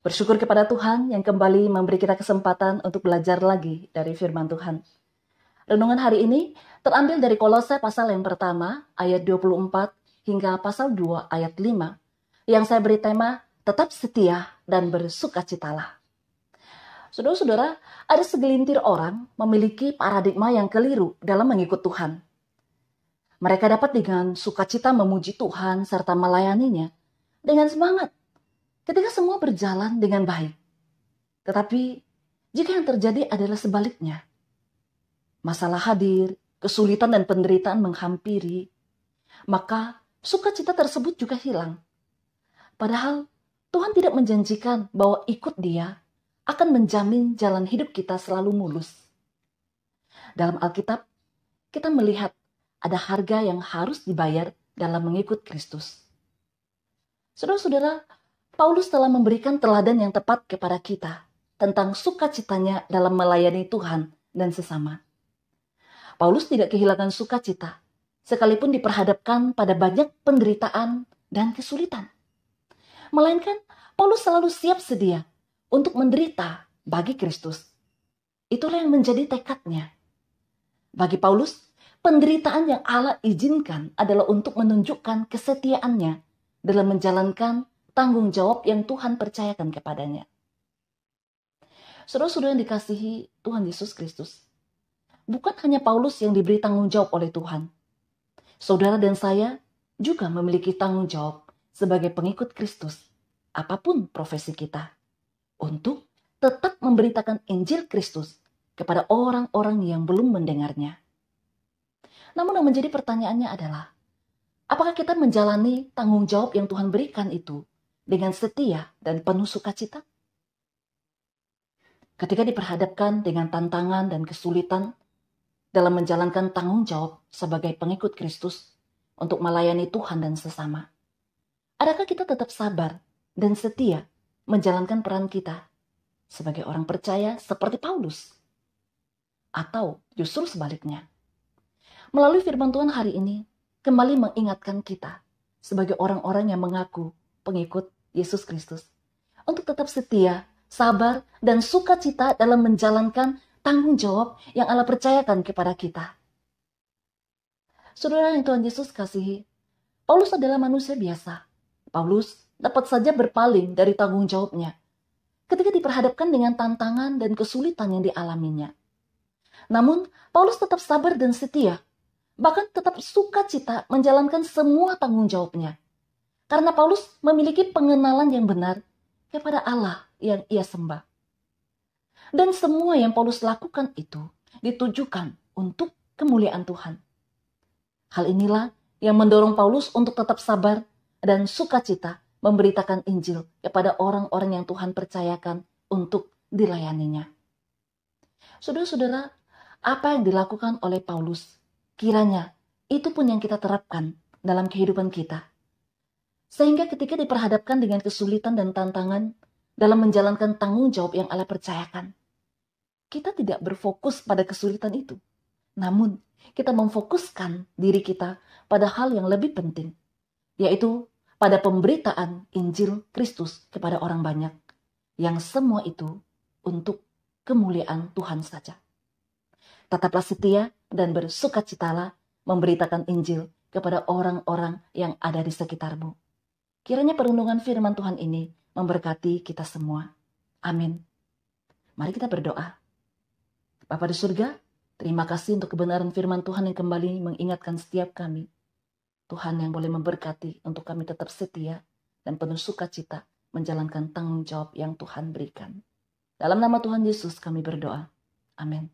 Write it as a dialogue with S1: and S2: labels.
S1: Bersyukur kepada Tuhan yang kembali memberi kita kesempatan untuk belajar lagi dari firman Tuhan. Renungan hari ini terambil dari Kolose pasal yang pertama ayat 24 hingga pasal 2 ayat 5 yang saya beri tema tetap setia dan bersukacitalah. Saudara-saudara, ada segelintir orang memiliki paradigma yang keliru dalam mengikut Tuhan. Mereka dapat dengan sukacita memuji Tuhan serta melayaninya dengan semangat ketika semua berjalan dengan baik. Tetapi jika yang terjadi adalah sebaliknya, masalah hadir, kesulitan dan penderitaan menghampiri, maka sukacita tersebut juga hilang. Padahal Tuhan tidak menjanjikan bahwa ikut Dia akan menjamin jalan hidup kita selalu mulus. Dalam Alkitab, kita melihat ada harga yang harus dibayar dalam mengikut Kristus. Saudara-saudara, Paulus telah memberikan teladan yang tepat kepada kita tentang sukacitanya dalam melayani Tuhan dan sesama. Paulus tidak kehilangan sukacita, sekalipun diperhadapkan pada banyak penderitaan dan kesulitan. Melainkan, Paulus selalu siap sedia untuk menderita bagi Kristus. Itulah yang menjadi tekadnya. Bagi Paulus, penderitaan yang Allah izinkan adalah untuk menunjukkan kesetiaannya dalam menjalankan tanggung jawab yang Tuhan percayakan kepadanya. Saudara-saudara yang dikasihi Tuhan Yesus Kristus, bukan hanya Paulus yang diberi tanggung jawab oleh Tuhan. Saudara dan saya juga memiliki tanggung jawab sebagai pengikut Kristus, apapun profesi kita, untuk tetap memberitakan Injil Kristus kepada orang-orang yang belum mendengarnya. Namun yang menjadi pertanyaannya adalah, apakah kita menjalani tanggung jawab yang Tuhan berikan itu dengan setia dan penuh sukacita? Ketika diperhadapkan dengan tantangan dan kesulitan dalam menjalankan tanggung jawab sebagai pengikut Kristus untuk melayani Tuhan dan sesama, adakah kita tetap sabar dan setia menjalankan peran kita sebagai orang percaya seperti Paulus? Atau justru sebaliknya? Melalui firman Tuhan hari ini, kembali mengingatkan kita sebagai orang-orang yang mengaku pengikut Yesus Kristus untuk tetap setia, sabar, dan sukacita dalam menjalankan tanggung jawab yang Allah percayakan kepada kita. Saudara yang Tuhan Yesus kasihi, Paulus adalah manusia biasa. Paulus dapat saja berpaling dari tanggung jawabnya ketika diperhadapkan dengan tantangan dan kesulitan yang dialaminya. Namun, Paulus tetap sabar dan setia, bahkan tetap sukacita menjalankan semua tanggung jawabnya. Karena Paulus memiliki pengenalan yang benar kepada Allah yang ia sembah. Dan semua yang Paulus lakukan itu ditujukan untuk kemuliaan Tuhan. Hal inilah yang mendorong Paulus untuk tetap sabar dan sukacita memberitakan Injil kepada orang-orang yang Tuhan percayakan untuk dilayaninya. Saudara-saudara, apa yang dilakukan oleh Paulus, kiranya itu pun yang kita terapkan dalam kehidupan kita. Sehingga ketika diperhadapkan dengan kesulitan dan tantangan dalam menjalankan tanggung jawab yang Allah percayakan, kita tidak berfokus pada kesulitan itu. Namun, kita memfokuskan diri kita pada hal yang lebih penting, yaitu pada pemberitaan Injil Kristus kepada orang banyak, yang semua itu untuk kemuliaan Tuhan saja. Tetaplah setia dan bersukacitalah memberitakan Injil kepada orang-orang yang ada di sekitarmu. Kiranya perundungan firman Tuhan ini memberkati kita semua. Amin. Mari kita berdoa. Bapa di surga, terima kasih untuk kebenaran firman Tuhan yang kembali mengingatkan setiap kami. Tuhan yang boleh memberkati untuk kami tetap setia dan penuh sukacita menjalankan tanggung jawab yang Tuhan berikan. Dalam nama Tuhan Yesus kami berdoa. Amin.